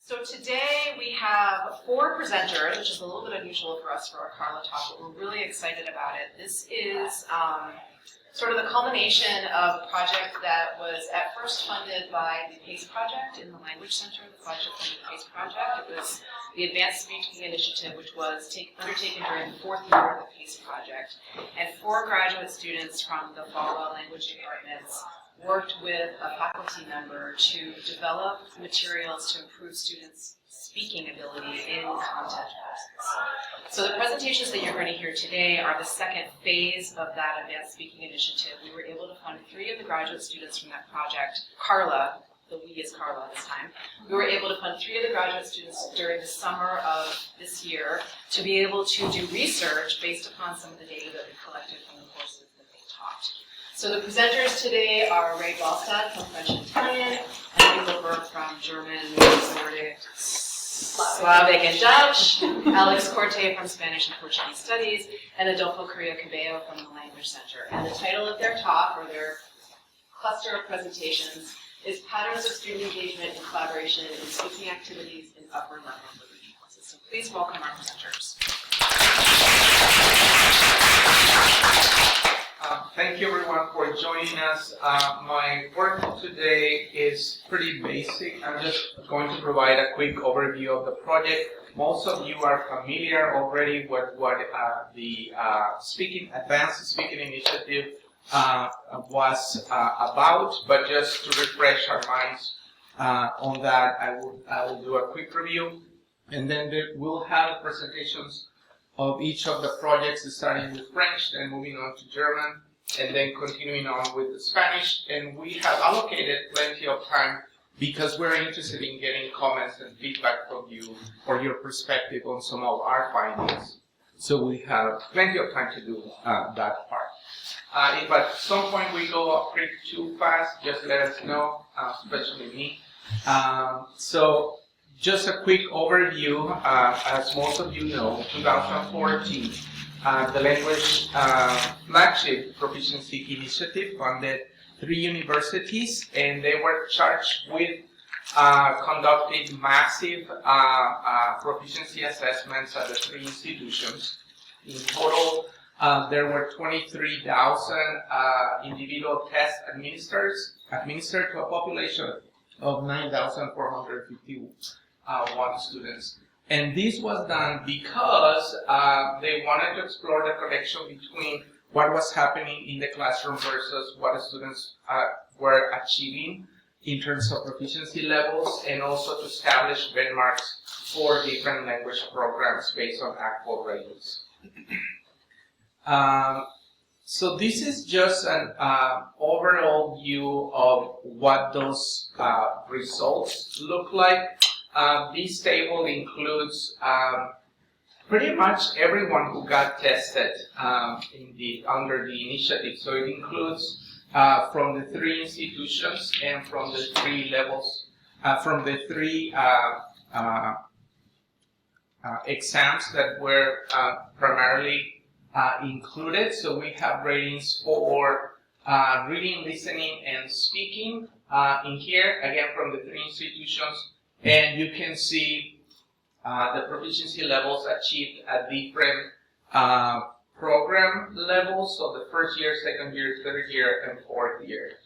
So today we have 4 presenters, which is a little bit unusual for us for our CARLA talk, but we're really excited about it. This is sort of the culmination of a project that was at first funded by the PACE project in the Language Center, the project-funded PACE project. It was the Advanced Speaking Initiative, which was undertaken during the 4th year of the PACE project. And 4 graduate students from the FALA language departments worked with a faculty member to develop materials to improve students' speaking ability in content courses. So the presentations that you're going to hear today are the second phase of that Advanced Speaking Initiative. We were able to fund 3 of the graduate students from that project, CARLA, the we is CARLA this time. We were able to fund 3 of the graduate students during the summer of this year to be able to do research based upon some of the data that we collected from the courses that they taught. So the presenters today are Ray Ballstad from French and Italian, and Wilbur from German, Nordic, Slavic, and Dutch, Alex Corte from Spanish and Portuguese Studies, and Adolfo Correa Cabello from the Language Center. And the title of their talk, or their cluster of presentations, is Patterns of Student Engagement and Collaboration in Speaking Activities in Upper Level Literacy Courses. So please welcome our presenters. Thank you everyone for joining us. My work today is pretty basic. I'm just going to provide a quick overview of the project. Most of you are familiar already with what the Advanced Speaking Initiative was about, but just to refresh our minds on that, I will do a quick review, and then we'll have presentations of each of the projects, starting with French, then moving on to German, and then continuing on with the Spanish. And we have allocated plenty of time because we're interested in getting comments and feedback from you or your perspective on some of our findings. So we have plenty of time to do that part. If at some point we go pretty too fast, just let us know, especially me. So just a quick overview. As most of you know, 2014, the language flagship Proficiency Initiative funded 3 universities, and they were charged with conducting massive proficiency assessments at the 3 institutions. In total, there were 23,000 individual tests administered to a population of 9,451 students. And this was done because they wanted to explore the connection between what was happening in the classroom versus what the students were achieving in terms of proficiency levels, and also to establish benchmarks for different language programs based on actual ratings. So this is just an overall view of what those results look like. This table includes pretty much everyone who got tested under the initiative. So it includes from the 3 institutions and from the 3 levels, from the 3 exams that were primarily included. So we have ratings for reading, listening, and speaking in here, again from the 3 institutions. And you can see the proficiency levels achieved at different program levels, so the 1st year, 2nd year, 3rd year, and 4th year.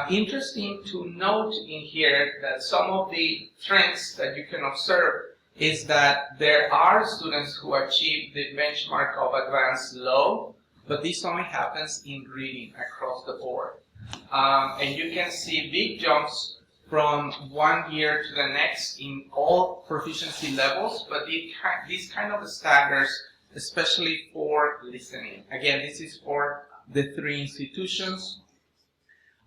Interesting to note in here that some of the trends that you can observe is that there are students who achieve the benchmark of advanced low, but this only happens in reading across the board. And you can see big jumps from 1 year to the next in all proficiency levels, but these kind of staggers, especially for listening. Again, this is for the 3 institutions.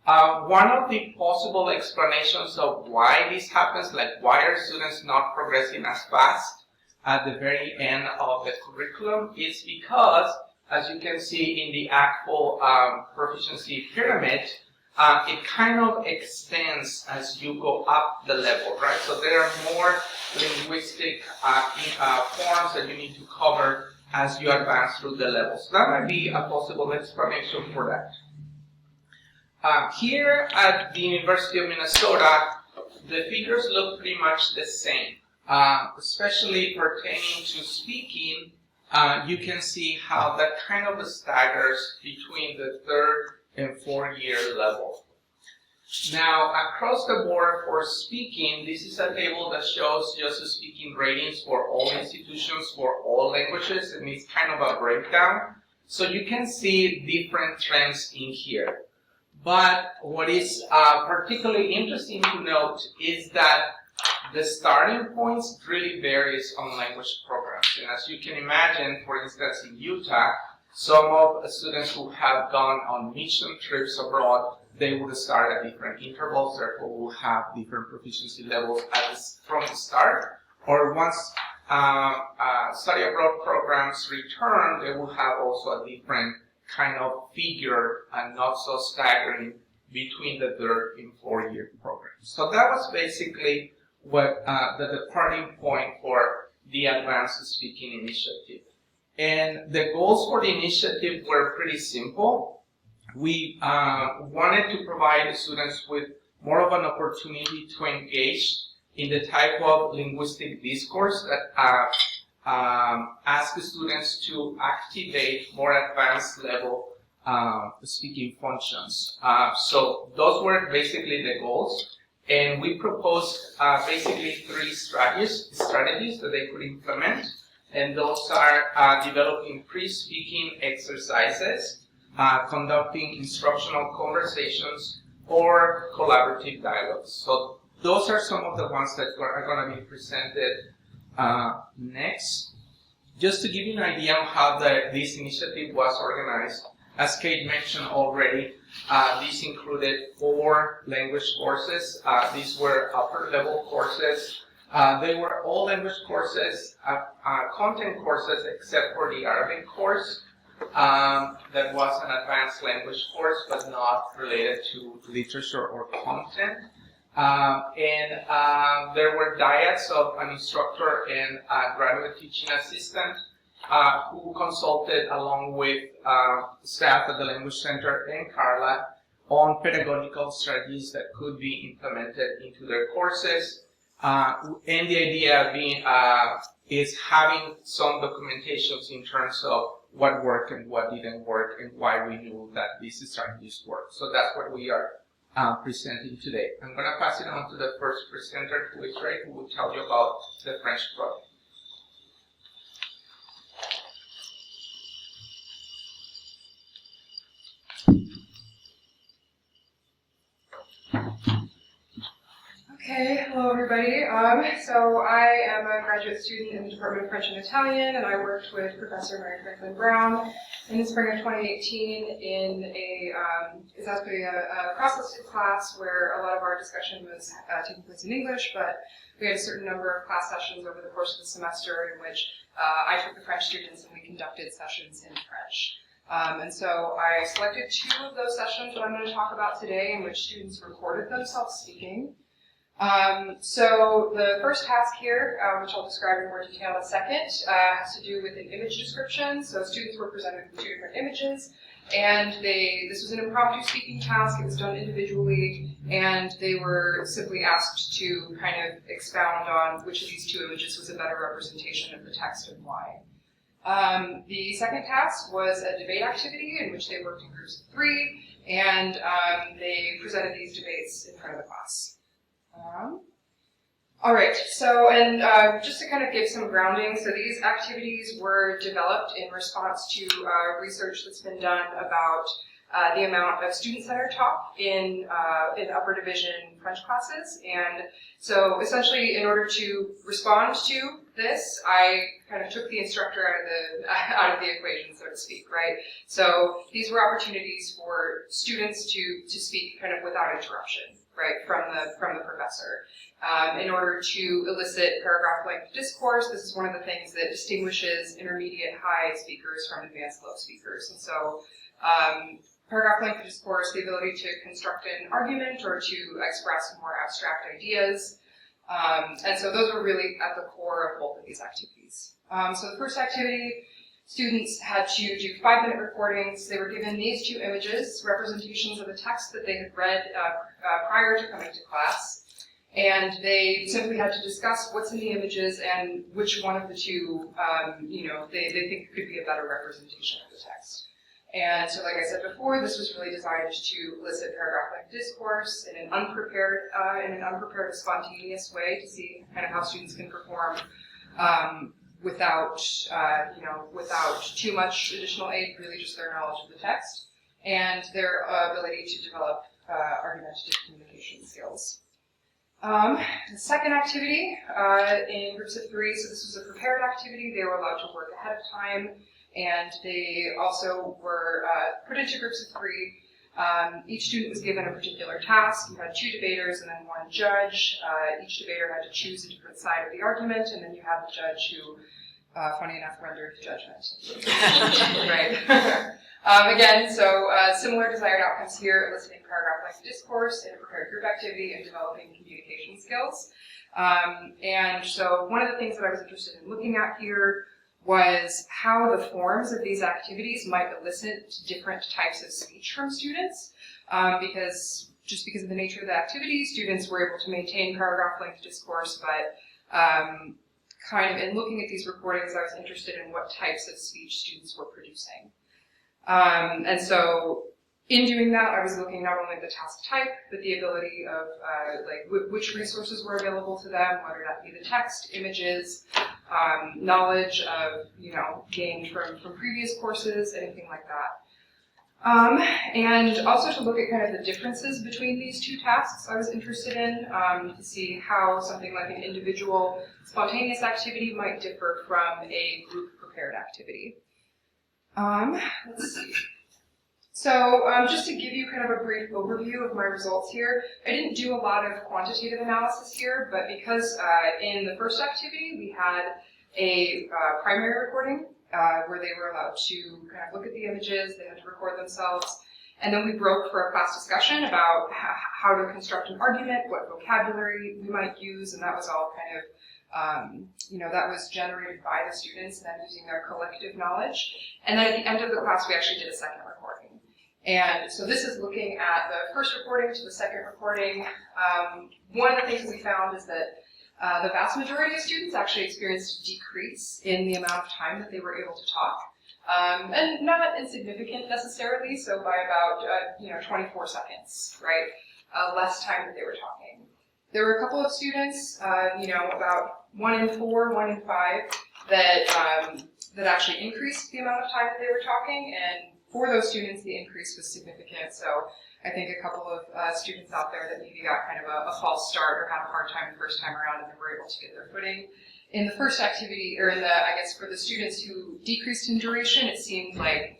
One of the possible explanations of why this happens, like why are students not progressing as fast at the very end of the curriculum, is because, as you can see in the actual proficiency pyramid, it kind of extends as you go up the level, right? So there are more linguistic forms that you need to cover as you advance through the levels. That might be a possible explanation for that. Here at the University of Minnesota, the figures look pretty much the same, especially pertaining to speaking. You can see how that kind of staggers between the 3rd and 4th year level. Now, across the board for speaking, this is a table that shows just speaking ratings for all institutions, for all languages, and it's kind of a breakdown. So you can see different trends in here. But what is particularly interesting to note is that the starting points really varies on language programs. And as you can imagine, for instance, in Utah, some of the students who have gone on mission trips abroad, they would start at different intervals, therefore will have different proficiency levels from the start. Or once study abroad programs return, they will have also a different kind of figure and not so staggering between the 3rd and 4th year programs. So that was basically what the departing point for the Advanced Speaking Initiative. And the goals for the initiative were pretty simple. We wanted to provide students with more of an opportunity to engage in the type of linguistic discourse that ask students to activate more advanced level speaking functions. So those were basically the goals. And we proposed basically 3 strategies that they could implement. And those are developing pre-speaking exercises, conducting instructional conversations, or collaborative dialogues. So those are some of the ones that are going to be presented next. Just to give you an idea on how this initiative was organized, as Kate mentioned already, these included 4 language courses. These were upper level courses. They were all language courses, content courses except for the Arabic course. That was an advanced language course, but not related to literature or content. And there were dyads of an instructor and a graduate teaching assistant who consulted along with staff at the Language Center and CARLA on pedagogical strategies that could be implemented into their courses. And the idea being is having some documentations in terms of what worked and what didn't work and why we knew that these strategies work. So that's what we are presenting today. I'm going to pass it on to the first presenter, who is Ray, who will tell you about the French project. Okay, hello everybody. So I am a graduate student in the Department of French and Italian, and I worked with Professor Mary Franklin Brown in the spring of 2018 in it's actually a cross-listed class where a lot of our discussion was taking place in English, but we had a certain number of class sessions over the course of the semester in which I took the French students and we conducted sessions in French. And so I selected 2 of those sessions that I'm going to talk about today in which students recorded themselves speaking. So the first task here, which I'll describe in more detail in a second, has to do with an image description. So students were presented with 2 different images, and this was an impromptu speaking task. It was done individually, and they were simply asked to kind of expound on which of these 2 images was a better representation of the text and why. The second task was a debate activity in which they worked in groups of 3, and they presented these debates in front of the class. All right, so, and just to kind of give some grounding, so these activities were developed in response to research that's been done about the amount of student-centered talk in upper division French classes. And so essentially, in order to respond to this, I kind of took the instructor out of the equation, so to speak, right? So these were opportunities for students to speak kind of without interruption, right, from the professor. In order to elicit paragraph-length discourse, this is one of the things that distinguishes intermediate high speakers from advanced low speakers. And so paragraph-length discourse, the ability to construct an argument or to express more abstract ideas. And so those were really at the core of both of these activities. So the first activity, students had to do 5-minute recordings. They were given these 2 images, representations of the text that they had read prior to coming to class. And they simply had to discuss what's in the images and which one of the two, they think could be a better representation of the text. And so, like I said before, this was really designed to elicit paragraph-length discourse in an unprepared, spontaneous way to see kind of how students can perform without too much additional aid, really just their knowledge of the text and their ability to develop argumentative communication skills. The second activity in groups of 3, so this was a prepared activity. They were allowed to work ahead of time, and they also were put into groups of 3. Each student was given a particular task. You had 2 debaters and then 1 judge. Each debater had to choose a different side of the argument, and then you had the judge who, funny enough, rendered the judgment. Right. Again, so similar desired outcomes here, eliciting paragraph-length discourse in a prepared group activity and developing communication skills. And so one of the things that I was interested in looking at here was how the forms of these activities might elicit different types of speech from students. Because of the nature of the activity, students were able to maintain paragraph-length discourse, but kind of in looking at these recordings, I was interested in what types of speech students were producing. And so in doing that, I was looking not only at the task type, but the ability of which resources were available to them, whether that be the text, images, knowledge of, gained from previous courses, anything like that. And also to look at kind of the differences between these 2 tasks I was interested in, to see how something like an individual spontaneous activity might differ from a group prepared activity. Let's see. So just to give you kind of a brief overview of my results here, I didn't do a lot of quantitative analysis here, but because in the first activity we had a primary recording where they were allowed to kind of look at the images, they had to record themselves, and then we broke for a class discussion about how to construct an argument, what vocabulary we might use, and that was all kind of that was generated by the students and then using their collective knowledge. And then at the end of the class, we actually did a second recording. And so this is looking at the first recording to the second recording. One of the things we found is that the vast majority of students actually experienced a decrease in the amount of time that they were able to talk. And not insignificant necessarily, so by about 24 seconds, right? Less time that they were talking. There were a couple of students, about 1 in 4, 1 in 5, that actually increased the amount of time that they were talking, and for those students, the increase was significant. So I think a couple of students out there that maybe got kind of a false start or had a hard time the first time around and then were able to get their footing. In the first activity, or for the students who decreased in duration, it seemed like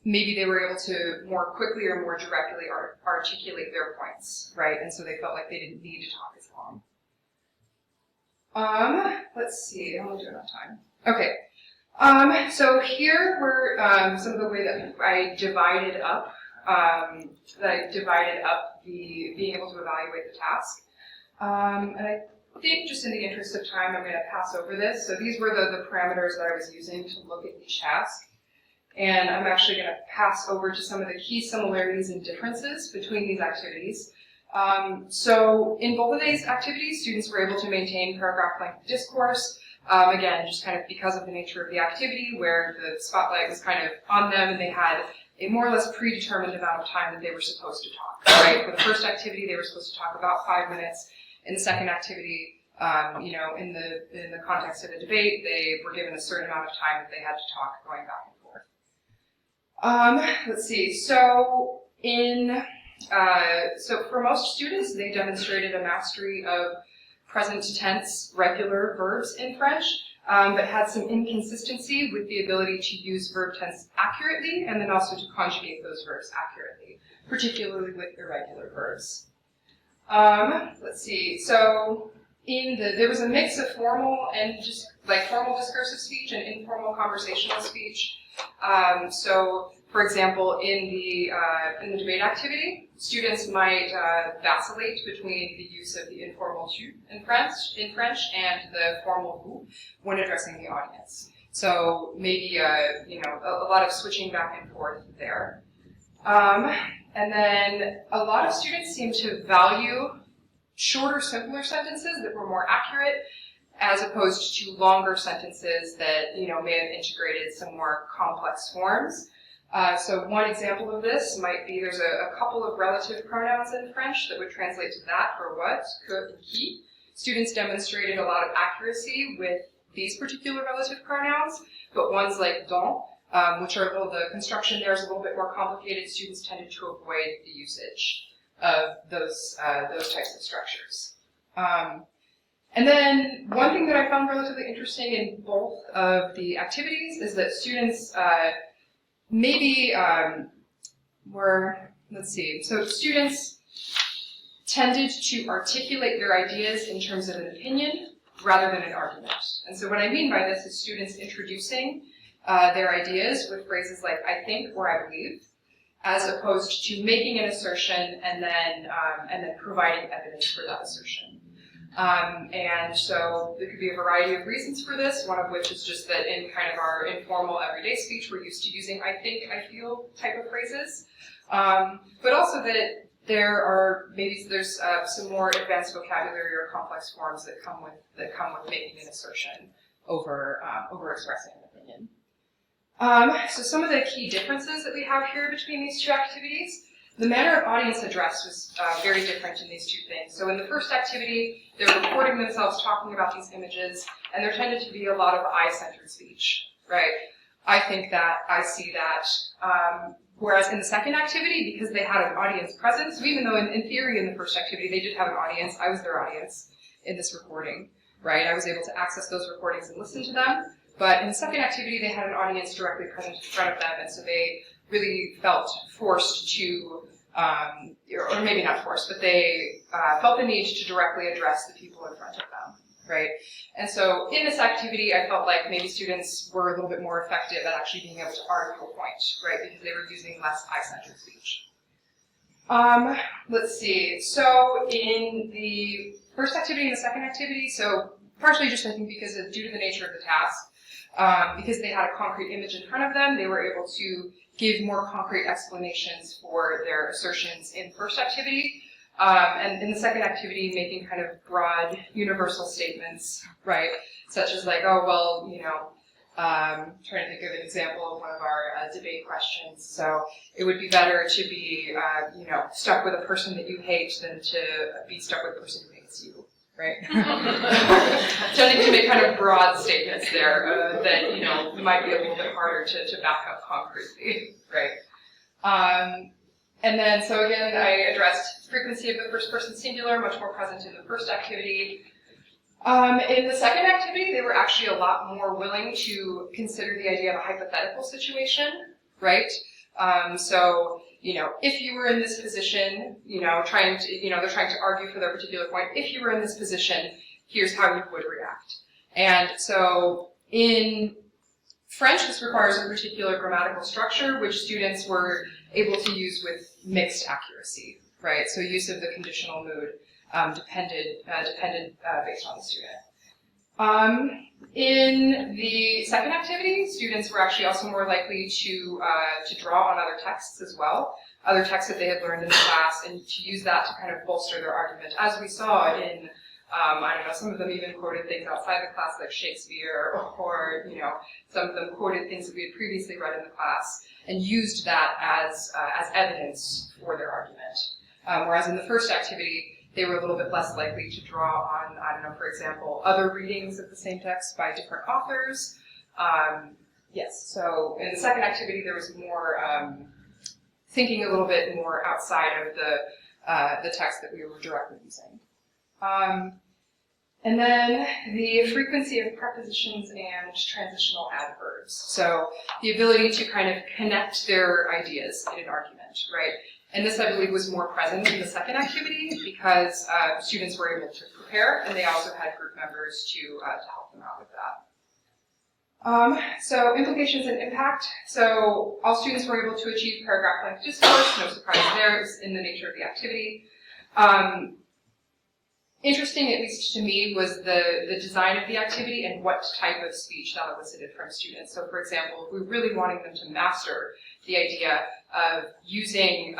maybe they were able to more quickly or more directly articulate their points, right? And so they felt like they didn't need to talk as long. Let's see, I'm only doing enough time. Okay. So here were some of the way that I divided up the being able to evaluate the task. And I think just in the interest of time, I'm going to pass over this. So these were the parameters that I was using to look at each task. And I'm actually going to pass over to some of the key similarities and differences between these activities. So in both of these activities, students were able to maintain paragraph-length discourse. Again, just kind of because of the nature of the activity, where the spotlight was kind of on them and they had a more or less predetermined amount of time that they were supposed to talk, right? For the first activity, they were supposed to talk about 5 minutes. In the second activity, in the context of a debate, they were given a certain amount of time that they had to talk going back and forth. Let's see. So for most students, they demonstrated a mastery of present tense regular verbs in French, but had some inconsistency with the ability to use verb tense accurately and then also to conjugate those verbs accurately, particularly with irregular verbs. Let's see. So there was a mix of formal and just formal discursive speech and informal conversational speech. So, for example, in the debate activity, students might vacillate between the use of the informal tu in French and the formal vous when addressing the audience. So maybe a lot of switching back and forth there. And then a lot of students seem to value shorter, simpler sentences that were more accurate, as opposed to longer sentences that, you know, may have integrated some more complex forms. So one example of this might be there's a couple of relative pronouns in French that would translate to that or what, que, and qui. Students demonstrated a lot of accuracy with these particular relative pronouns, but ones like dont, which are the construction there is a little bit more complicated. Students tended to avoid the usage of those types of structures. And then one thing that I found relatively interesting in both of the activities is that students so students tended to articulate their ideas in terms of an opinion rather than an argument. And so what I mean by this is students introducing their ideas with phrases like I think or I believe, as opposed to making an assertion and then providing evidence for that assertion. And so there could be a variety of reasons for this, one of which is just that in kind of our informal everyday speech, we're used to using I think, I feel type of phrases. But also that there's some more advanced vocabulary or complex forms that come with making an assertion over expressing an opinion. So some of the key differences that we have here between these two activities. The manner of audience address was very different in these two things. So in the first activity, they're recording themselves talking about these images, and there tended to be a lot of I-centered speech, right? I think that, I see that. Whereas in the second activity, because they had an audience present, so even though in theory in the first activity they did have an audience, I was their audience in this recording, right? I was able to access those recordings and listen to them. But in the second activity, they had an audience directly present in front of them, and so they really felt forced to, or maybe not forced, but they felt the need to directly address the people in front of them, right? And so in this activity, I felt like maybe students were a little bit more effective at actually being able to argue a point, right? Because they were using less I-centered speech. Let's see. So in the first activity and the second activity, so partially just I think because due to the nature of the task, because they had a concrete image in front of them, they were able to give more concrete explanations for their assertions in first activity. And in the second activity, making kind of broad, universal statements, right? Such as like, oh, well, you know, trying to think of an example of one of our debate questions. So it would be better to be, you know, stuck with a person that you hate than to be stuck with a person who hates you, right? Tending to make kind of broad statements there that, you know, might be a little bit harder to back up concretely, right? And then, so again, I addressed frequency of the first person singular, much more present in the first activity. In the second activity, they were actually a lot more willing to consider the idea of a hypothetical situation, right? So, you know, if you were in this position, you know, they're trying to argue for their particular point. If you were in this position, here's how you would react. And so in French, this requires a particular grammatical structure, which students were able to use with mixed accuracy, right? So use of the conditional mood depended based on the student. In the second activity, students were actually also more likely to draw on other texts as well, other texts that they had learned in the class, and to use that to kind of bolster their argument, as we saw in I don't know, some of them even quoted things outside the class like Shakespeare, or, you know, some of them quoted things that we had previously read in the class and used that as evidence for their argument. Whereas in the first activity, they were a little bit less likely to draw on, I don't know, for example, other readings of the same text by different authors. Yes, so in the second activity, there was more thinking a little bit more outside of the text that we were directly using. And then the frequency of prepositions and transitional adverbs. So the ability to kind of connect their ideas in an argument, right? And this, I believe, was more present in the second activity because students were able to prepare, and they also had group members to help them out with that. So implications and impact. So all students were able to achieve paragraph-length discourse. No surprise there, it's in the nature of the activity. Interesting, at least to me, was the design of the activity and what type of speech that elicited from students. So, for example, if we really wanted them to master the idea using,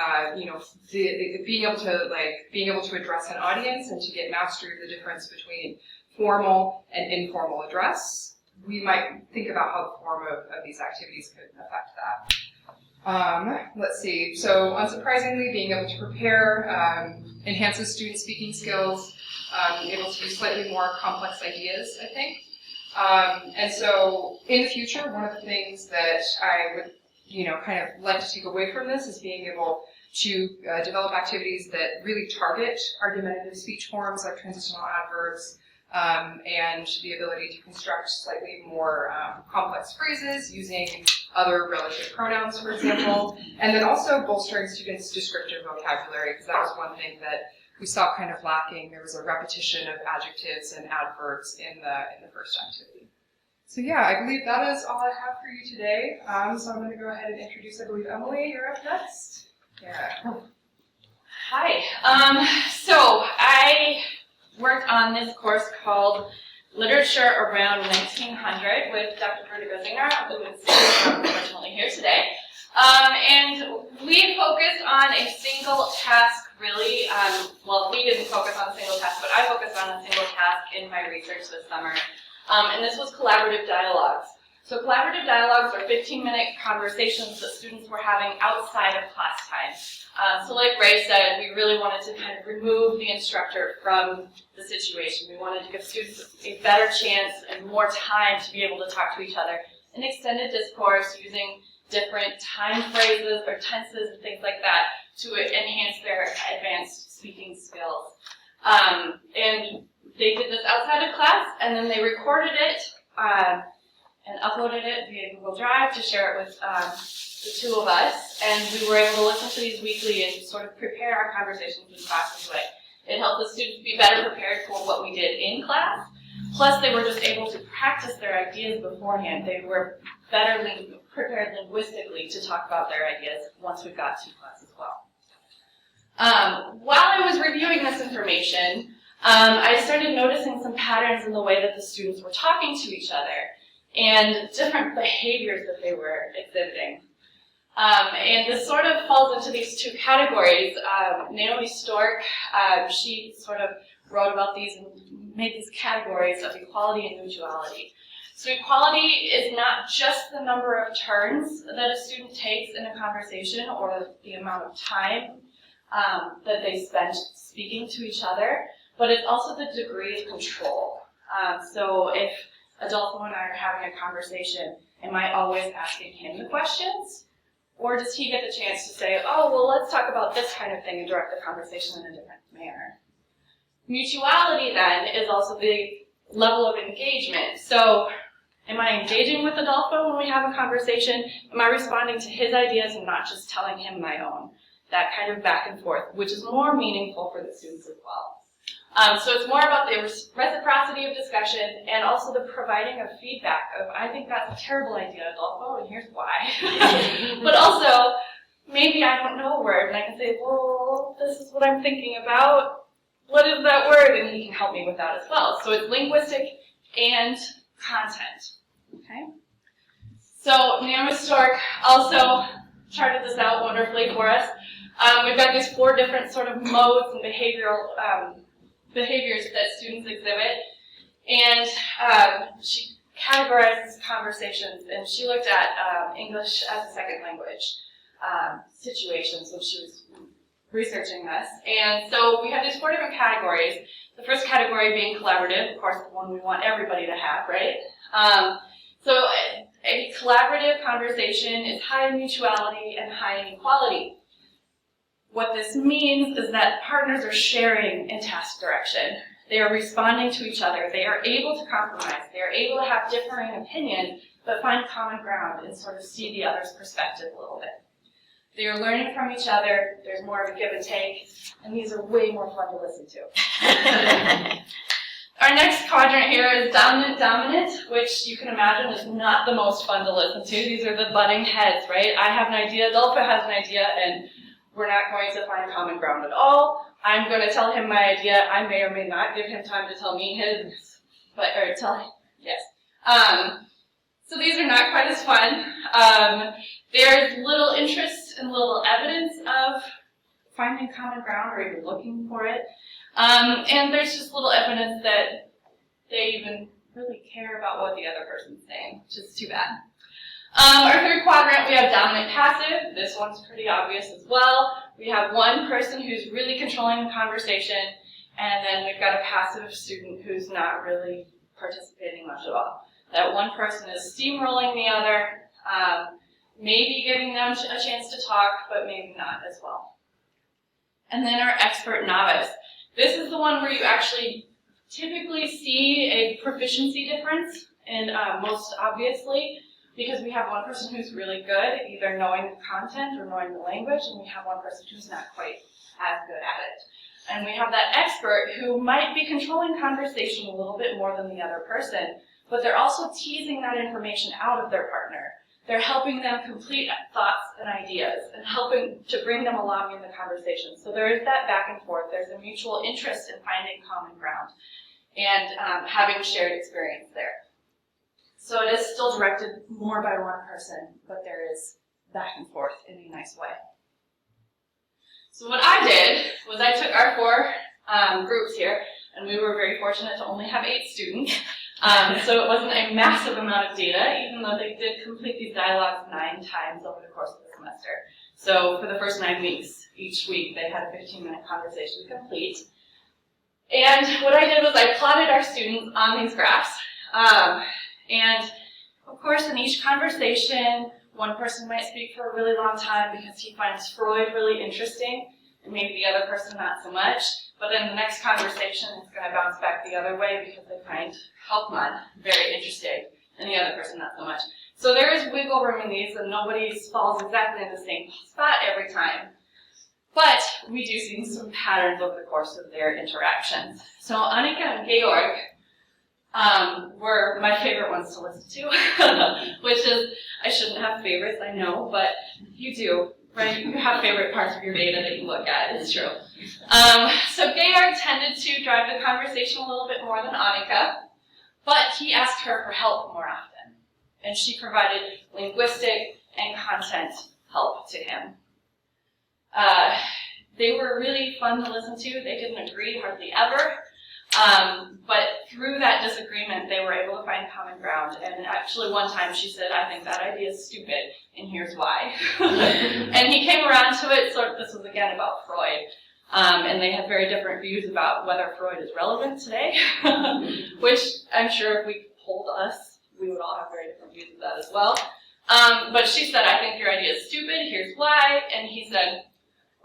being able to address an audience and to get mastery of the difference between formal and informal address. We might think about how the form of these activities could affect that. Let's see. So, unsurprisingly, being able to prepare enhances student speaking skills, able to use slightly more complex ideas, I think. And so, in the future, one of the things that I would, kind of like to take away from this is being able to develop activities that really target argumentative speech forms like transitional adverbs, and the ability to construct slightly more complex phrases using other relative pronouns, for example, and then also bolstering students' descriptive vocabulary, because that was one thing that we saw kind of lacking. There was a repetition of adjectives and adverbs in the first activity. So yeah, I believe that is all I have for you today. So I'm going to go ahead and introduce, I believe, Emily, you're up next. Yeah. Hi. So I worked on this course called Literature Around 1900 with Dr. Berta Gozinger, who is unfortunately here today. And we focused on a single task, really. Well, we didn't focus on a single task, but I focused on a single task in my research this summer. And this was collaborative dialogues. So collaborative dialogues are 15-minute conversations that students were having outside of class time. So like Ray said, we really wanted to kind of remove the instructor from the situation. We wanted to give students a better chance and more time to be able to talk to each other in extended discourse using different time phrases or tenses and things like that to enhance their advanced speaking skills. And they did this outside of class, and then they recorded it and uploaded it via Google Drive to share it with the two of us, and we were able to listen to these weekly and sort of prepare our conversations in class this way. It helped the students be better prepared for what we did in class, plus they were just able to practice their ideas beforehand. They were better prepared linguistically to talk about their ideas once we got to class as well. While I was reviewing this information, I started noticing some patterns in the way that the students were talking to each other and different behaviors that they were exhibiting. And this sort of falls into these two categories. Naomi Stork, she sort of wrote about these and made these categories of equality and mutuality. So equality is not just the number of turns that a student takes in a conversation or the amount of time that they spend speaking to each other, but it's also the degree of control. So if Adolfo and I are having a conversation, am I always asking him the questions? Or does he get the chance to say, oh, well, let's talk about this kind of thing and direct the conversation in a different manner? Mutuality, then, is also the level of engagement. So am I engaging with Adolfo when we have a conversation? Am I responding to his ideas and not just telling him my own? That kind of back and forth, which is more meaningful for the students as well. So it's more about the reciprocity of discussion and also the providing of feedback of, I think that's a terrible idea, Adolfo, and here's why. But also, maybe I don't know a word, and I can say, well, this is what I'm thinking about. What is that word? And he can help me with that as well. So it's linguistic and content. Okay? So Naomi Stork also charted this out wonderfully for us. We've got these 4 different sort of modes and behaviors that students exhibit, and she categorizes conversations, and she looked at English as a second language situations when she was researching this. And so we have these 4 different categories. The first category being collaborative, of course, the one we want everybody to have, right? So a collaborative conversation is high in mutuality and high in equality. What this means is that partners are sharing in task direction. They are responding to each other. They are able to compromise. They are able to have differing opinions, but find common ground and sort of see the other's perspective a little bit. They are learning from each other. There's more of a give and take, and these are way more fun to listen to. Our next quadrant here is dominant, which you can imagine is not the most fun to listen to. These are the butting heads, right? I have an idea, Adolfo has an idea, and we're not going to find common ground at all. I'm going to tell him my idea. I may or may not give him time to tell me his, or tell him, yes. So these are not quite as fun. There's little interest and little evidence of finding common ground or even looking for it. And there's just little evidence that they even really care about what the other person's saying, which is too bad. Our third quadrant, we have dominant passive. This one's pretty obvious as well. We have one person who's really controlling the conversation, and then we've got a passive student who's not really participating much at all. That one person is steamrolling the other, maybe giving them a chance to talk, but maybe not as well. And then our expert novice. This is the one where you actually typically see a proficiency difference, and most obviously, because we have one person who's really good, either knowing the content or knowing the language, and we have one person who's not quite as good at it. And we have that expert who might be controlling conversation a little bit more than the other person, but they're also teasing that information out of their partner. They're helping them complete thoughts and ideas and helping to bring them along in the conversation. So there is that back and forth. There's a mutual interest in finding common ground and having shared experience there. So it is still directed more by one person, but there is back and forth in a nice way. So what I did was I took our 4 groups here, and we were very fortunate to only have 8 students. So it wasn't a massive amount of data, even though they did complete these dialogues 9 times over the course of the semester. So for the first 9 weeks, each week they had a 15-minute conversation complete. And what I did was I plotted our students on these graphs. And of course, in each conversation, one person might speak for a really long time because he finds Freud really interesting, and maybe the other person not so much. But then the next conversation is going to bounce back the other way because they find Hauptmann very interesting, and the other person not so much. So there is wiggle room in these, and nobody falls exactly in the same spot every time. But we do see some patterns over the course of their interactions. So Annika and Georg were my favorite ones to listen to, which is, I shouldn't have favorites, I know, but you do, right? You have favorite parts of your data that you look at, it's true. So Georg tended to drive the conversation a little bit more than Annika, but he asked her for help more often, and she provided linguistic and content help to him. They were really fun to listen to. They didn't agree hardly ever. But through that disagreement, they were able to find common ground. And actually one time she said, I think that idea is stupid, and here's why. And he came around to it, so this was again about Freud. And they had very different views about whether Freud is relevant today, which I'm sure if we polled us, we would all have very different views of that as well. But she said, I think your idea is stupid, here's why. And he said,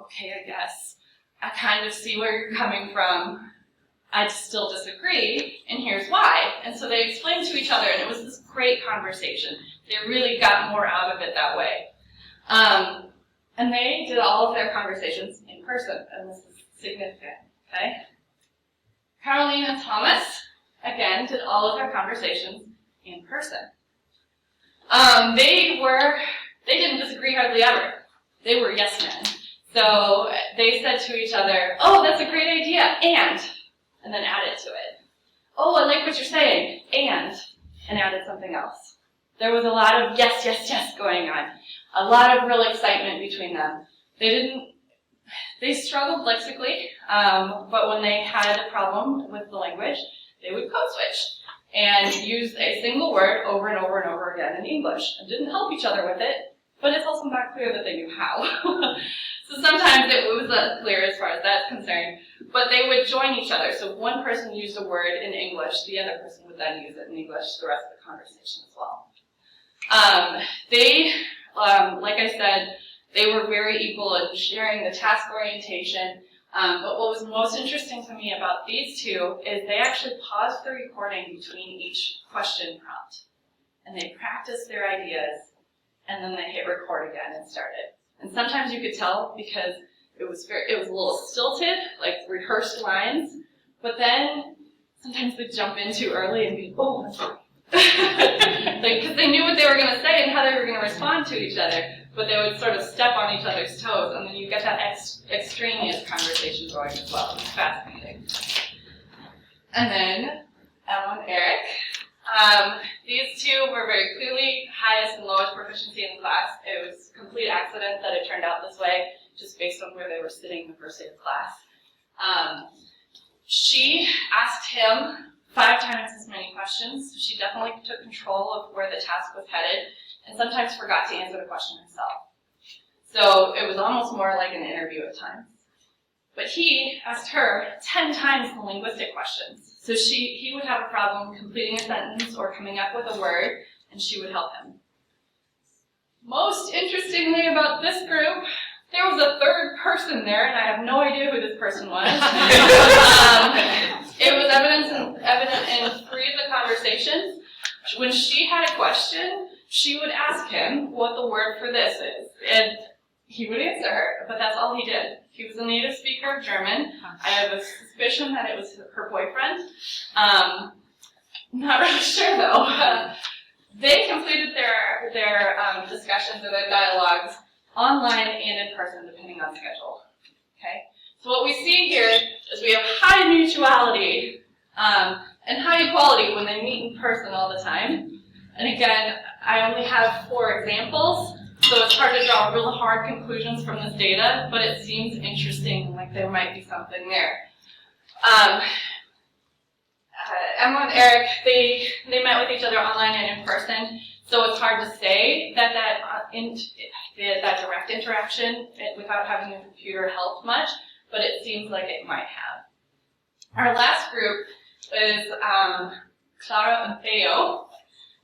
okay, I guess. I kind of see where you're coming from. I still disagree, and here's why. And so they explained to each other, and it was this great conversation. They really got more out of it that way. And they did all of their conversations in person, and this is significant, okay? Caroline and Thomas, again, did all of their conversations in person. They didn't disagree hardly ever. They were yes men. So they said to each other, oh, that's a great idea, and then added to it. Oh, I like what you're saying, and added something else. There was a lot of yes, yes, yes going on. A lot of real excitement between them. They struggled lexically, but when they had a problem with the language, they would code switch and use a single word over and over and over again in English, and didn't help each other with it, but it's also not clear that they knew how. So sometimes it was unclear as far as that's concerned, but they would join each other. So one person used a word in English, the other person would then use it in English the rest of the conversation as well. Like I said, they were very equal in sharing the task orientation, but what was most interesting to me about these two is they actually paused the recording between each question prompt, and they practiced their ideas, and then they hit record again and started. And sometimes you could tell because it was a little stilted, like rehearsed lines, but then sometimes they'd jump in too early and be, oh, that's right. Because they knew what they were going to say and how they were going to respond to each other, but they would sort of step on each other's toes, and then you get that extraneous conversation going as well. It's fascinating. And then Emma and Eric. These two were very clearly highest and lowest proficiency in the class. It was a complete accident that it turned out this way, just based on where they were sitting the first day of class. She asked him 5 times as many questions. She definitely took control of where the task was headed, and sometimes forgot to answer the question herself. So it was almost more like an interview at times. But he asked her 10 times the linguistic questions. So he would have a problem completing a sentence or coming up with a word, and she would help him. Most interestingly about this group, there was a third person there, and I have no idea who this person was. It was evident in 3 of the conversations. When she had a question, she would ask him what the word for this is, and he would answer her, but that's all he did. He was a native speaker of German. I have a suspicion that it was her boyfriend. Not really sure though. They completed their discussions or their dialogues online and in person, depending on schedule. Okay. So what we see here is we have high mutuality and high equality when they meet in person all the time. And again, I only have 4 examples. So it's hard to draw real hard conclusions from this data, but it seems interesting, like there might be something there. Emma and Eric, they met with each other online and in person, so it's hard to say that that direct interaction without having a computer helped much, but it seems like it might have. Our last group is Clara and Theo.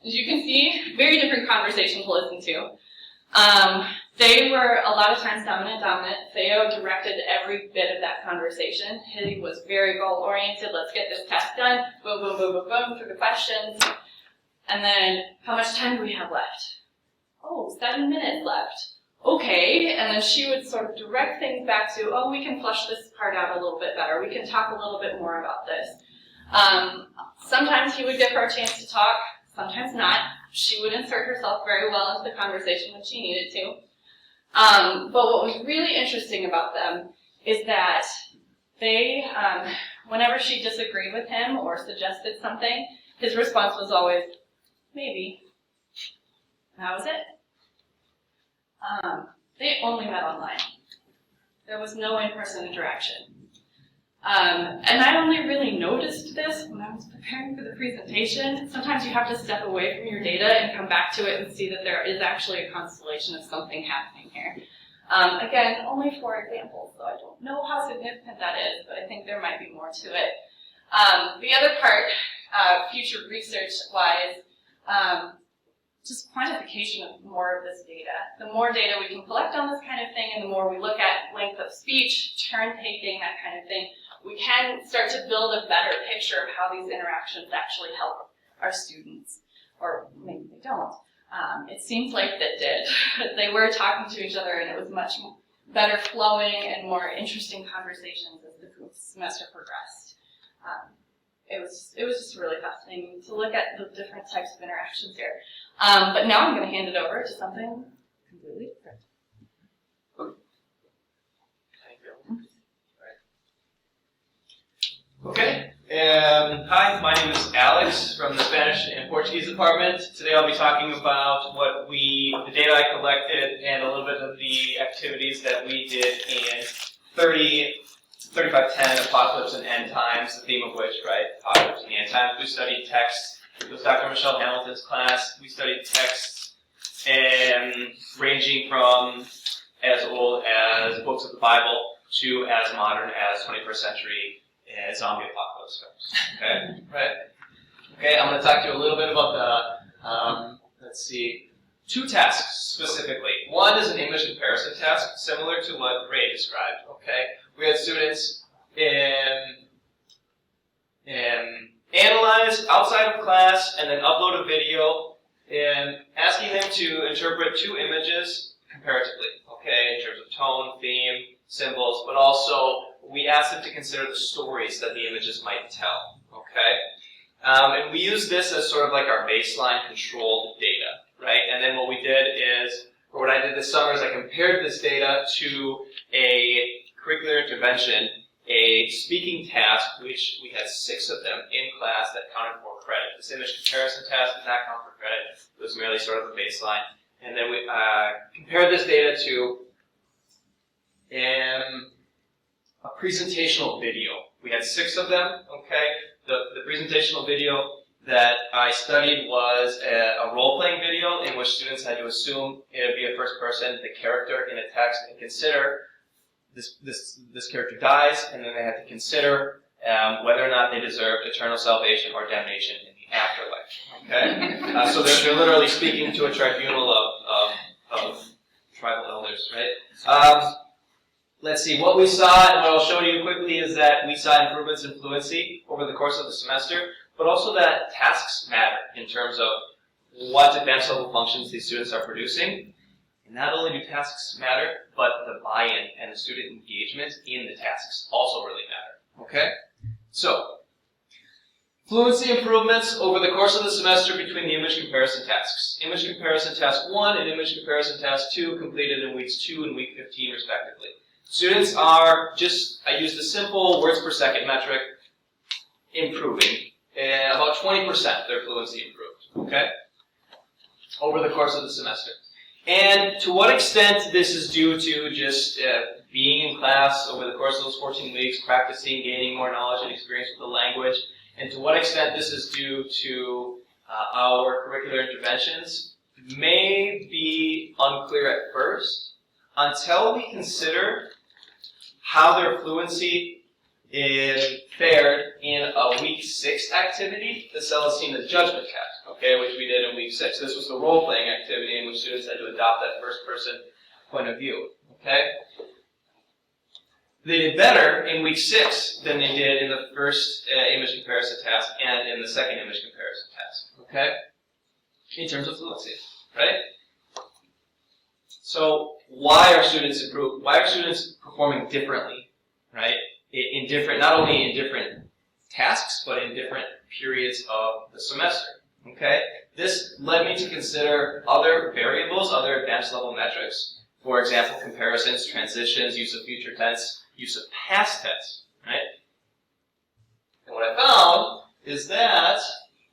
As you can see, very different conversation to listen to. They were a lot of times dominant. Theo directed every bit of that conversation. He was very goal-oriented. Let's get this test done. Boom, boom, boom, boom, boom, through the questions. And then, how much time do we have left? Oh, 7 minutes left. Okay. And then she would sort of direct things back to, oh, we can flush this part out a little bit better. We can talk a little bit more about this. Sometimes he would give her a chance to talk, sometimes not. She would insert herself very well into the conversation when she needed to. But what was really interesting about them is that they, whenever she disagreed with him or suggested something, his response was always, maybe. That was it. They only met online. There was no in-person interaction. And I only really noticed this when I was preparing for the presentation. Sometimes you have to step away from your data and come back to it and see that there is actually a constellation of something happening here. Again, only 4 examples, so I don't know how significant that is, but I think there might be more to it. The other part, future research-wise, just quantification of more of this data. The more data we can collect on this kind of thing, and the more we look at length of speech, turn taking, that kind of thing, we can start to build a better picture of how these interactions actually help our students. Or maybe they don't. It seems like that did. They were talking to each other, and it was much better flowing and more interesting conversations as the semester progressed. It was just really fascinating to look at the different types of interactions here. But now I'm going to hand it over to something completely different. Okay, hi, my name is Alex from the Spanish and Portuguese department. Today I'll be talking about the data I collected and a little bit of the activities that we did in 3510, Apocalypse and End Times, the theme of which, right, Apocalypse and End Times. We studied text. It was Dr. Michelle Hamilton's class. We studied texts ranging from as old as books of the Bible to as modern as 21st century zombie apocalypse films. Okay, right? Okay, I'm going to talk to you a little bit about the, 2 tasks specifically. One is an English comparison task, similar to what Ray described. Okay, we had students analyze outside of class and then upload a video and asking them to interpret 2 images comparatively. Okay, in terms of tone, theme, symbols, but also we asked them to consider the stories that the images might tell, okay? And we use this as sort of like our baseline controlled data, right? And then what we did is, or what I did this summer is I compared this data to a curricular intervention a speaking task, which we had 6 of them in class that counted for credit. This image comparison task did not count for credit. It was merely sort of a baseline. And then we compared this data to a presentational video. We had 6 of them, okay? The presentational video that I studied was a role-playing video in which students had to assume it would be a first person, the character in a text, and consider this character dies, and then they had to consider whether or not they deserved eternal salvation or damnation in the afterlife. Okay, so they're literally speaking to a tribunal of tribal elders, right? Let's see, what we saw, and what I'll show you quickly, is that we saw improvements in fluency over the course of the semester, but also that tasks matter in terms of what advanced level functions these students are producing. And not only do tasks matter, but the buy-in and the student engagement in the tasks also really matter. Okay? So, fluency improvements over the course of the semester between the image comparison tasks. Image comparison task 1 and image comparison task 2 completed in weeks 2 and week 15 respectively. Students are just, I used the simple words per second metric, improving. And about 20% their fluency improved, okay? Over the course of the semester. And to what extent this is due to just being in class over the course of those 14 weeks, practicing, gaining more knowledge and experience with the language, and to what extent this is due to our curricular interventions may be unclear at first until we consider how their fluency is fared in a week 6 activity, the Celestina judgment test, okay, which we did in week 6. This was the role-playing activity in which students had to adopt that first-person point of view, okay? They did better in week 6 than they did in the first image comparison task and in the second image comparison task, okay? In terms of fluency, right? So, why are students improved? Why are students performing differently, right? In different, not only in different tasks, but in different periods of the semester, okay? This led me to consider other variables, other advanced level metrics. For example, comparisons, transitions, use of future tense, use of past tense, right? And what I found is that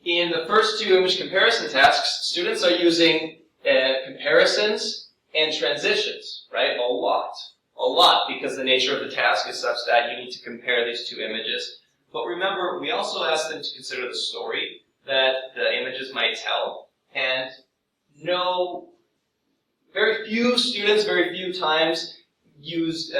in the first 2 image comparison tasks, students are using comparisons and transitions, right? A lot, because the nature of the task is such that you need to compare these 2 images. But remember, we also asked them to consider the story that the images might tell, and very few students, very few times used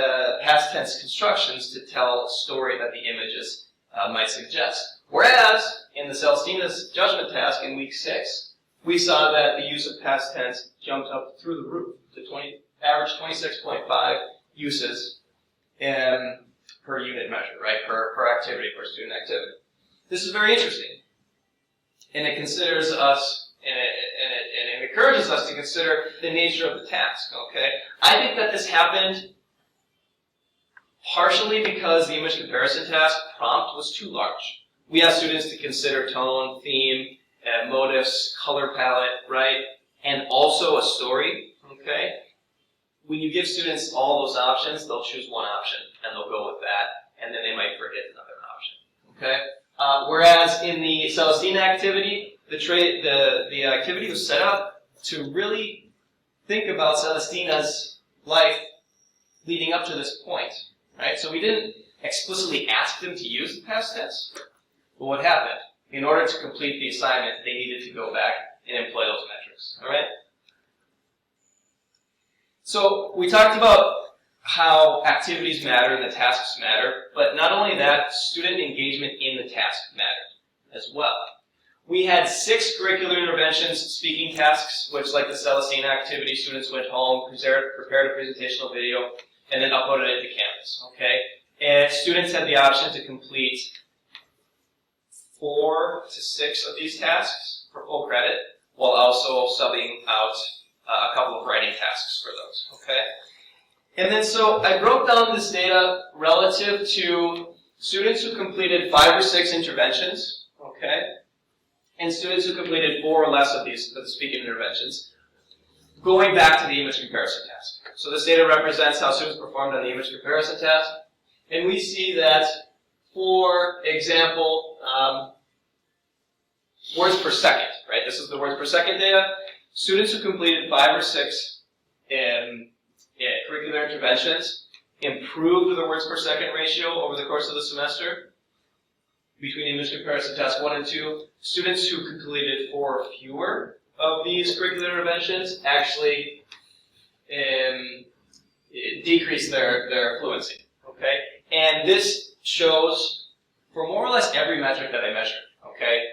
past tense constructions to tell a story that the images might suggest. Whereas, in the Celestina's judgment task in week 6, we saw that the use of past tense jumped up through the roof to average 26.5 uses per unit measure, right? Per activity, per student activity. This is very interesting. And it considers us, and it encourages us to consider the nature of the task, okay? I think that this happened partially because the image comparison task prompt was too large. We asked students to consider tone, theme, motifs, color palette, right? And also a story, okay? When you give students all those options, they'll choose one option, and they'll go with that, and then they might forget another option, okay? Whereas in the Celestina activity, the activity was set up to really think about Celestina's life leading up to this point, right? So we didn't explicitly ask them to use the past tense, but what happened? In order to complete the assignment, they needed to go back and employ those metrics, all right? So we talked about how activities matter and the tasks matter, but not only that, student engagement in the task mattered as well. We had 6 curricular interventions, speaking tasks, which, like the Celestina activity, students went home, prepared a presentational video, and then uploaded it to Canvas, okay? And students had the option to complete 4 to 6 of these tasks for full credit, while also subbing out a couple of writing tasks for those, okay? And then so I broke down this data relative to students who completed 5 or 6 interventions, okay? And students who completed 4 or less of these the speaking interventions, going back to the image comparison task. So this data represents how students performed on the image comparison task, And we see that, for example, words per second, right? This is the words per second data. Students who completed 5 or 6 in curricular interventions improved the words per second ratio over the course of the semester between English comparison tasks 1 and 2. Students who completed 4 or fewer of these curricular interventions actually decreased their fluency, okay? And this shows for more or less every metric that I measured, okay?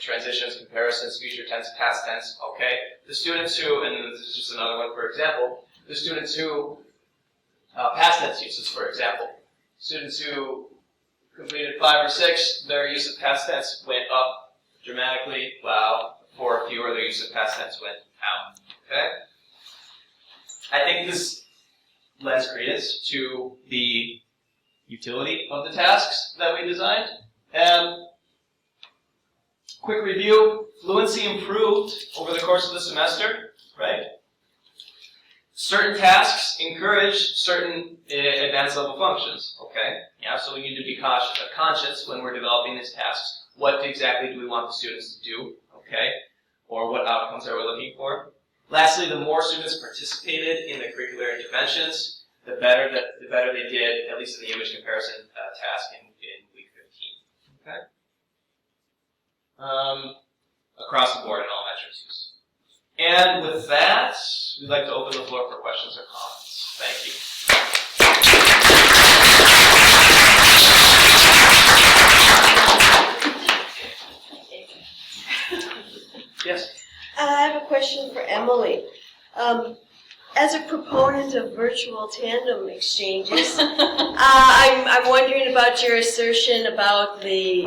Transitions, comparisons, future tense, past tense, okay? The students who, and this is just another one for example, the students who, past tense uses for example, students who completed 5 or 6, their use of past tense went up dramatically, while 4 or fewer, their use of past tense went down, okay? I think this lends credence to the utility of the tasks that we designed. Quick review, fluency improved over the course of the semester, right? Certain tasks encourage certain advanced level functions, okay? Yeah, so we need to be conscious when we're developing these tasks. What exactly do we want the students to do, okay? Or what outcomes are we looking for? Lastly, the more students participated in the curricular interventions, the better they did, at least in the image comparison task in week 15, okay? Across the board in all measures used. And with that, we'd like to open the floor for questions or comments. Thank you. Yes? I have a question for Emily. As a proponent of virtual tandem exchanges, I'm wondering about your assertion about the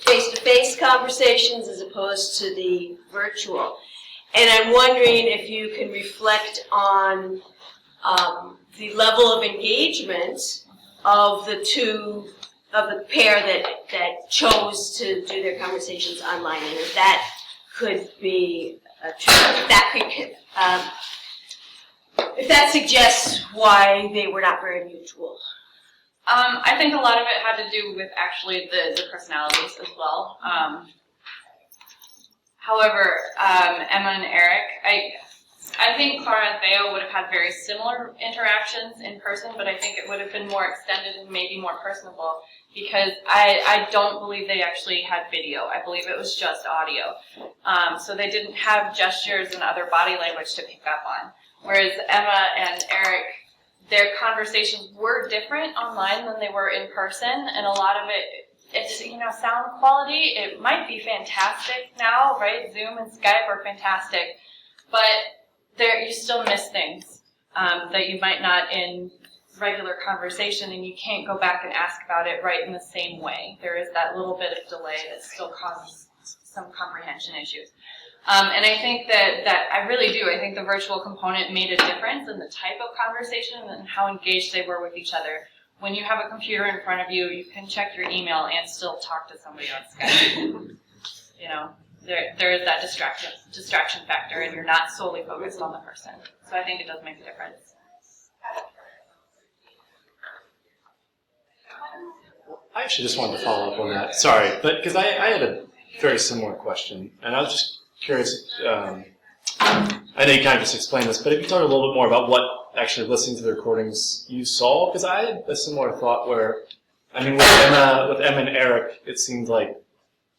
face-to-face conversations as opposed to the virtual. And I'm wondering if you can reflect on the level of engagement of the pair that chose to do their conversations online, and if that could be if that suggests why they were not very mutual. I think a lot of it had to do with actually the personalities as well. However, Emma and Eric, I think Clara and Theo would have had very similar interactions in person, but I think it would have been more extended and maybe more personable, because I don't believe they actually had video. I believe it was just audio. So they didn't have gestures and other body language to pick up on. Whereas Emma and Eric, their conversations were different online than they were in person, and a lot of it's, sound quality, it might be fantastic now, right? Zoom and Skype are fantastic, but you still miss things that you might not in regular conversation, and you can't go back and ask about it right in the same way. There is that little bit of delay that still causes some comprehension issues. And I think that I really do. I think the virtual component made a difference in the type of conversation and how engaged they were with each other. When you have a computer in front of you, you can check your email and still talk to somebody on Skype. There is that distraction factor, and you're not solely focused on the person. So I think it does make a difference. I actually just wanted to follow up on that. Sorry, but because I had a very similar question, and I was just curious. I know you kind of just explained this, but if you talk a little bit more about what actually listening to the recordings you saw, because I had a similar thought where, with Emma and Eric, it seemed like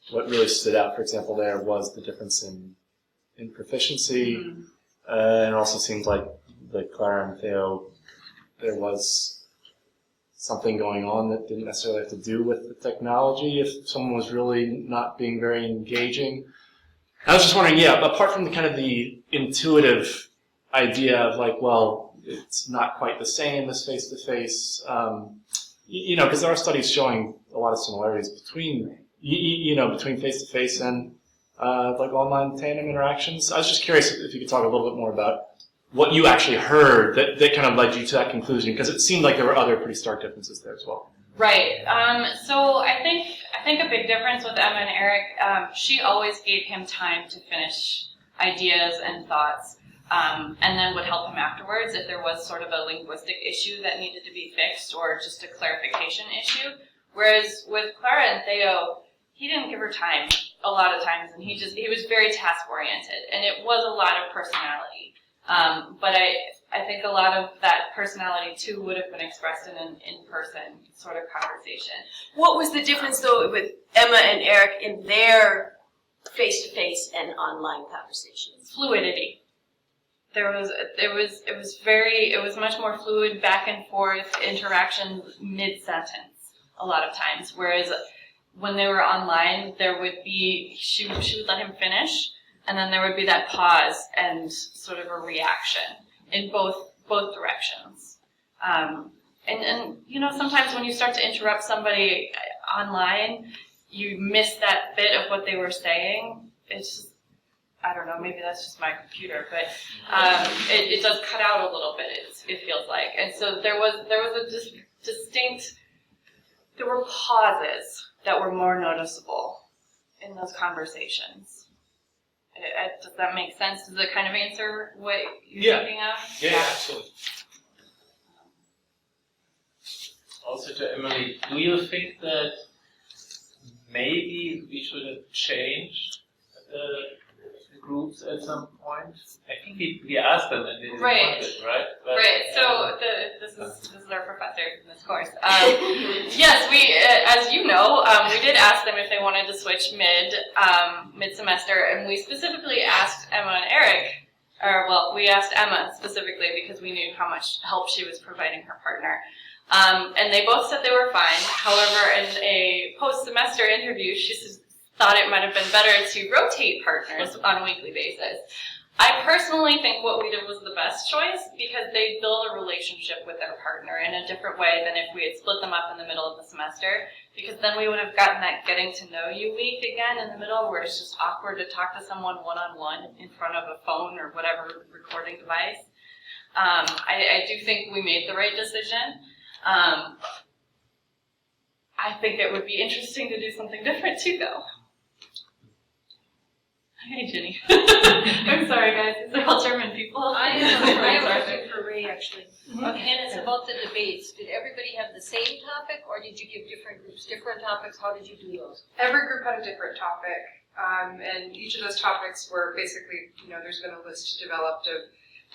what really stood out, for example, there was the difference in proficiency, and it also seemed like Clara and Theo, there was something going on that didn't necessarily have to do with the technology if someone was really not being very engaging. I was just wondering, apart from the intuitive idea of it's not quite the same as face-to-face, because there are studies showing a lot of similarities between face-to-face and online tandem interactions. I was just curious if you could talk a little bit more about what you actually heard that kind of led you to that conclusion, because it seemed like there were other pretty stark differences there as well. Right. So I think a big difference with Emma and Eric, she always gave him time to finish ideas and thoughts. and then would help him afterwards if there was sort of a linguistic issue that needed to be fixed or just a clarification issue. Whereas with Clara and Theo, he didn't give her time a lot of times, and he was very task oriented, and it was a lot of personality. But I think a lot of that personality too would have been expressed in an in-person sort of conversation. What was the difference though with Emma and Eric in their face-to-face and online conversations? Fluidity. It was much more fluid, back and forth interactions mid-sentence a lot of times. Whereas when they were online, there would be, she would let him finish, and then there would be that pause and sort of a reaction in both directions. And you know, sometimes when you start to interrupt somebody online, you miss that bit of what they were saying. It's just, I don't know, maybe that's just my computer, but it does cut out a little bit, it feels like. And so there was a distinct, there were pauses that were more noticeable in those conversations. Does that make sense? Does it kind of answer what you're thinking of? Yeah, absolutely. Also to Emily, do you think that maybe we should have changed the groups at some point? I think we asked them and they didn't want it, right? But, right. So this is our professor in this course. Yes, we, as you know, we did ask them if they wanted to switch mid-semester, and we specifically asked Emma and Eric, or well, we asked Emma specifically because we knew how much help she was providing her partner. And they both said they were fine. However, in a post-semester interview, she thought it might have been better to rotate partners on a weekly basis. I personally think what we did was the best choice because they build a relationship with their partner in a different way than if we had split them up in the middle of the semester, because then we would have gotten that getting to know you week again in the middle where it's just awkward to talk to someone one-on-one in front of a phone or whatever recording device. I do think we made the right decision. I think it would be interesting to do something different too, though. Hey, Jenny. I'm sorry, guys. These are all German people. I have a question for Ray, actually. Mm-hmm. And it's about the debates. Did everybody have the same topic, or did you give different groups different topics? How did you do those? Every group had a different topic, and each of those topics were basically, there's been a list developed of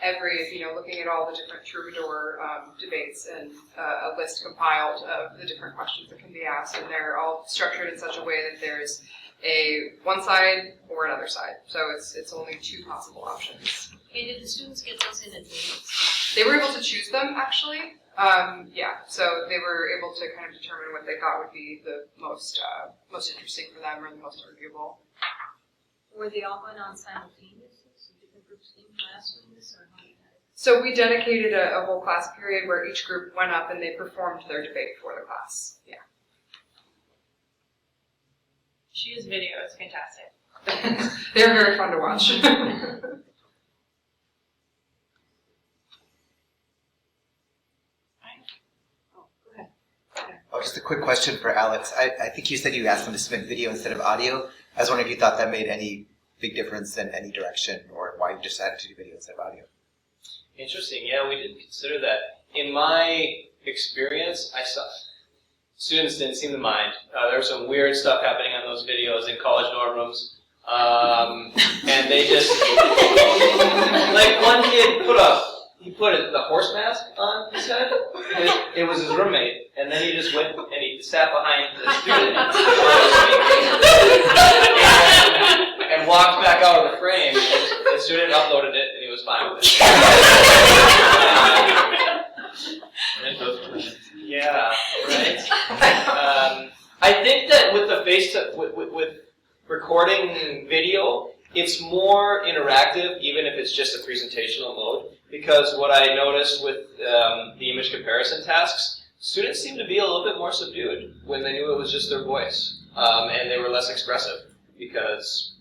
every, looking at all the different troubadour debates and a list compiled of the different questions that can be asked, and they're all structured in such a way that there's a one side or another side. So it's only two possible options. Okay, did the students get those in advance? They were able to choose them, actually. So they were able to kind of determine what they thought would be the most interesting for them or the most arguable. Were they all going on simultaneously? So different groups in class doing this, or how did that? So we dedicated a whole class period where each group went up and they performed their debate for the class. Yeah. She used video. It's fantastic. They're very fun to watch. Oh, just a quick question for Alex. I think you said you asked them to submit video instead of audio. I was wondering if you thought that made any big difference in any direction, or why you decided to do video instead of audio. Interesting. Yeah, we did consider that. In my experience, I saw students didn't seem to mind. There was some weird stuff happening on those videos in college dorm rooms. And they just, like one kid put the horse mask on his head. It was his roommate, and then he just went and he sat behind the student and walked back out of the frame. And the student uploaded it, and he was fine with it. Yeah, right. I think that with the with recording video, it's more interactive, even if it's just a presentational mode. Because what I noticed with the image comparison tasks, students seemed to be a little bit more subdued when they knew it was just their voice, and they were less expressive because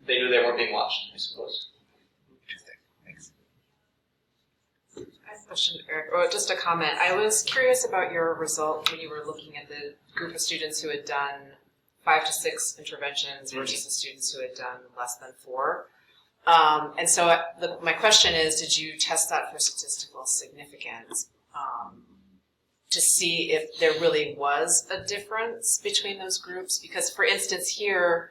they knew they weren't being watched, I suppose. Interesting. Thanks. I have a question, Eric, or just a comment. I was curious about your result when you were looking at the group of students who had done 5 to 6 interventions versus the students who had done less than 4. And so my question is, did you test that for statistical significance to see if there really was a difference between those groups? Because, for instance, here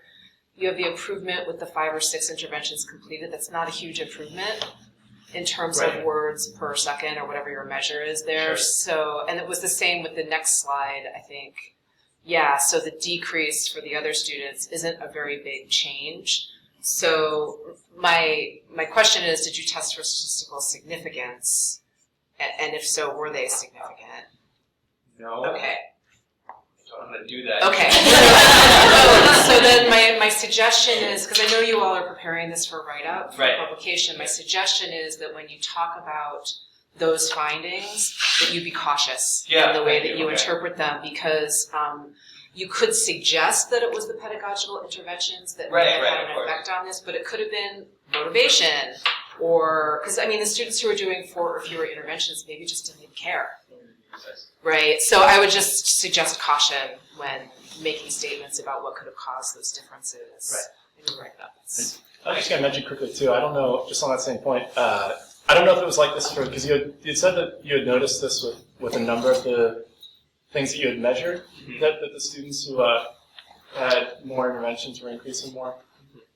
you have the improvement with the 5 or 6 interventions completed. That's not a huge improvement in terms of words per second or whatever your measure is there. Sure. So, and it was the same with the next slide, I think. Yeah, so the decrease for the other students isn't a very big change. So my question is, did you test for statistical significance? And if so, were they significant? No. Okay. So I'm going to do that. Okay. So then my suggestion is, because I know you all are preparing this for write-up, for publication, my suggestion is that when you talk about those findings, that you be cautious in the way that you interpret them, because you could suggest that it was the pedagogical interventions that may have had an effect on this, but it could have been motivation, or, because I mean the students who are doing 4 or fewer interventions maybe just didn't even care. Right, so I would just suggest caution when making statements about what could have caused those differences. Right. In write-ups. I was just going to mention quickly too, I don't know, just on that same point, I don't know if it was like this for, because you said that you had noticed this with a number of the things that you had measured, that the students who had more interventions were increasing more.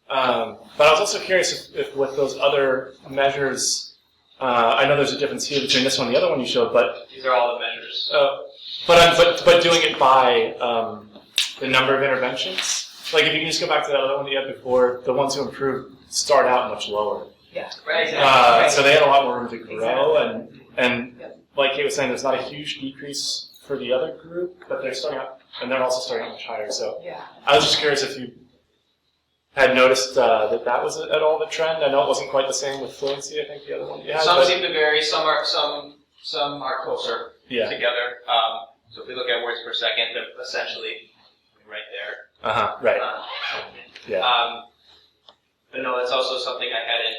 But I was also curious if with those other measures, I know there's a difference here between this one and the other one you showed, but these are all the measures. But doing it by the number of interventions, like if you can just go back to that other one you had before, the ones who improved start out much lower. Yeah. Right. So they had a lot more room to grow, and like Kate was saying, there's not a huge decrease for the other group, but they're starting out, and they're also starting out much higher. So I was just curious if you had noticed that was at all the trend. I know it wasn't quite the same with fluency. I think the other one you had. Some seem to vary. Some are closer together. So if we look at words per second, they're essentially right there. Right. But no, that's also something I hadn't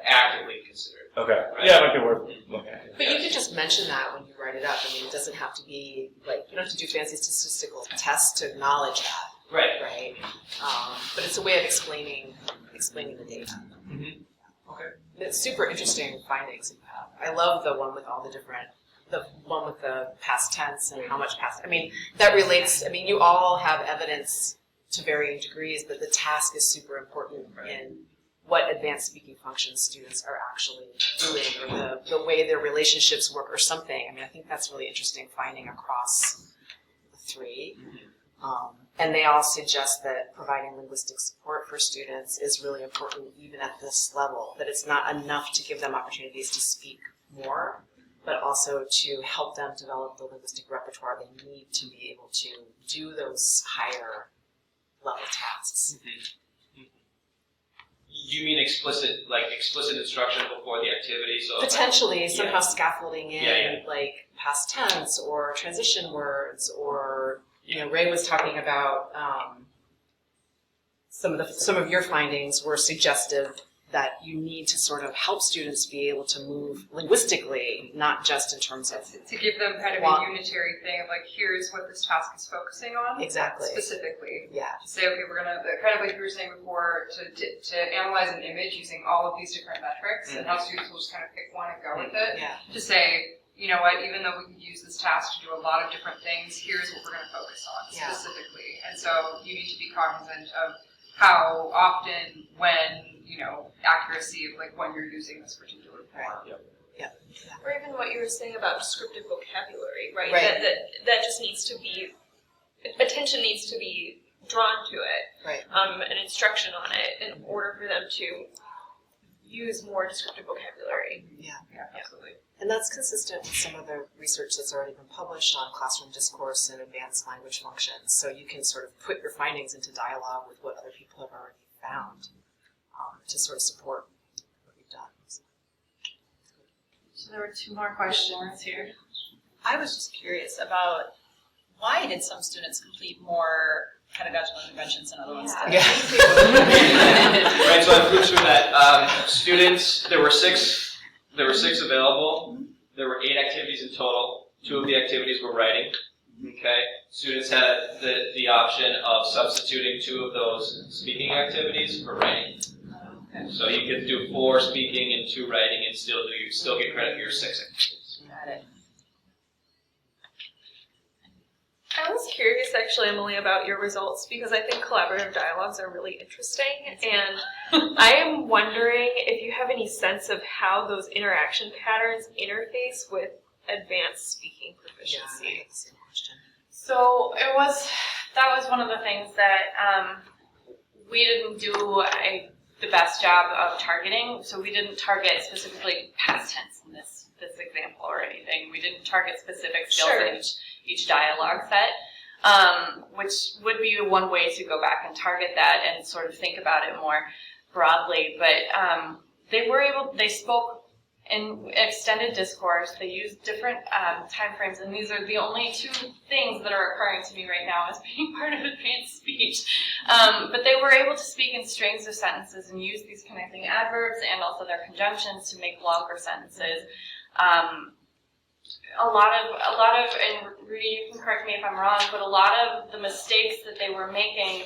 actively considered. Okay. Right? Yeah, it might be worth looking at. But you could just mention that when you write it up. I mean, it doesn't have to be like, you don't have to do fancy statistical tests to acknowledge that. Right. But it's a way of explaining the data. Okay. It's super interesting findings you have. I love the one with all the one with the past tense and how much past. I mean, that relates. I mean, you all have evidence to varying degrees, but the task is super important in what advanced speaking functions students are actually doing, or the way their relationships work, or something. I mean, I think that's really interesting finding across the 3. And they all suggest that providing linguistic support for students is really important even at this level, that it's not enough to give them opportunities to speak more, but also to help them develop the linguistic repertoire they need to be able to do those higher level tasks. You mean explicit instruction before the activity? So potentially somehow scaffolding in like past tense or transition words, or Ray was talking about some of your findings were suggestive that you need to sort of help students be able to move linguistically, not just in terms of to give them kind of a unitary thing of like, here's what this task is focusing on. Exactly. Specifically. Yeah. To say, okay, we're gonna kind of like you were saying before, to analyze an image using all of these different metrics, and how students will just kind of pick one and go with it. Yeah. To say, you know what, even though we could use this task to do a lot of different things, here's what we're going to focus on specifically. And so you need to be cognizant of how often, when, accuracy of like when you're using this particular form. Or even what you were saying about descriptive vocabulary, right? Right. That just needs to be, attention needs to be drawn to it. Right. And instruction on it in order for them to use more descriptive vocabulary. Yeah, absolutely. And that's consistent with some of the research that's already been published on classroom discourse and advanced language functions. So you can sort of put your findings into dialogue with what other people have already found to sort of support what you've done. So there were 2 more questions here. I was just curious about why did some students complete more pedagogical interventions than other ones did? Right, so I flew through that. Students, there were six available. There were 8 activities in total. 2 of the activities were writing. Okay, students had the option of substituting 2 of those speaking activities for writing. Okay. So you could do 4 speaking and 2 writing and still get credit for your 6 activities. Got it. I was curious actually, Emily, about your results because I think collaborative dialogues are really interesting, and I am wondering if you have any sense of how those interaction patterns interface with advanced speaking proficiency. So that was one of the things that we didn't do the best job of targeting. So we didn't target specifically past tense in this example or anything. We didn't target specific skills in each dialogue set, which would be one way to go back and target that and sort of think about it more broadly. But they spoke in extended discourse. They used different time frames, and these are the only 2 things that are occurring to me right now as being part of advanced speech. But they were able to speak in strings of sentences and use these connecting adverbs and also their conjunctions to make longer sentences. A lot of, and Rudy, you can correct me if I'm wrong, but a lot of the mistakes that they were making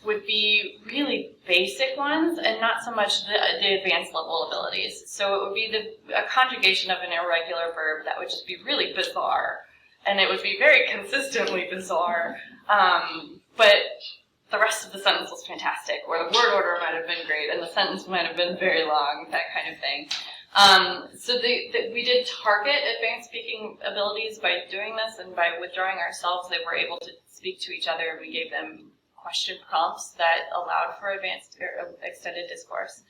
would be really basic ones and not so much the advanced level abilities. So it would be a conjugation of an irregular verb that would just be really bizarre, and it would be very consistently bizarre, but the rest of the sentence was fantastic, or the word order might have been great, and the sentence might have been very long, that kind of thing. So we did target advanced speaking abilities by doing this, and by withdrawing ourselves, they were able to speak to each other. We gave them question prompts that allowed for advanced or extended discourse.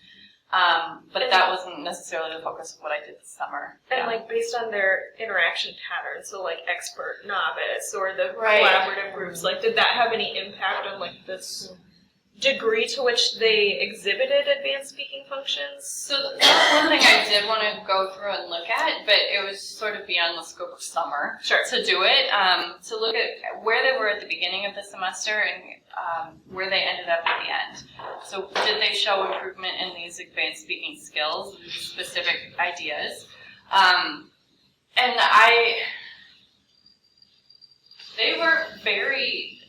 But that wasn't necessarily the focus of what I did this summer. And like based on their interaction patterns, so like expert, novice, or the collaborative groups, like did that have any impact on like this degree to which they exhibited advanced speaking functions? So that's one thing I did want to go through and look at, but it was sort of beyond the scope of summer to do it. To look at where they were at the beginning of the semester and where they ended up at the end. So did they show improvement in these advanced speaking skills, these specific ideas? And they were very,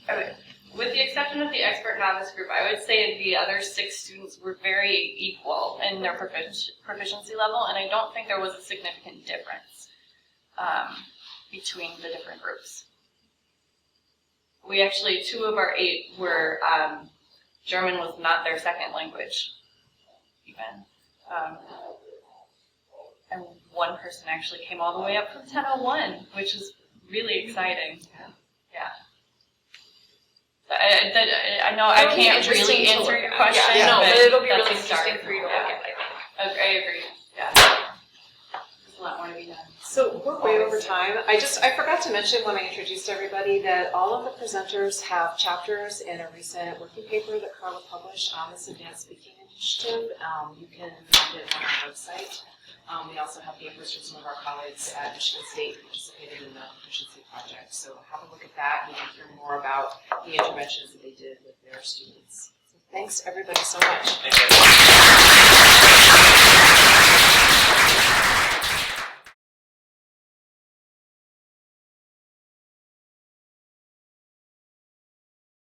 with the exception of the expert novice group, I would say the other 6 students were very equal in their proficiency level, and I don't think there was a significant difference between the different groups. We actually, 2 of our 8 were, German was not their second language, even. And one person actually came all the way up from 1001, which is really exciting. Yeah. I know I can't really answer your question, but it'll be really start. interesting for you to look at, I think. I agree. Yeah. There's a lot more to be done. So we're way over time. I forgot to mention when I introduced everybody that all of the presenters have chapters in a recent working paper that CARLA published on this advanced speaking initiative. You can find it on our website. We also have papers from some of our colleagues at Michigan State who participated in the Proficiency Project. So have a look at that. You can hear more about the interventions that they did with their students. So thanks everybody so much. Thank you.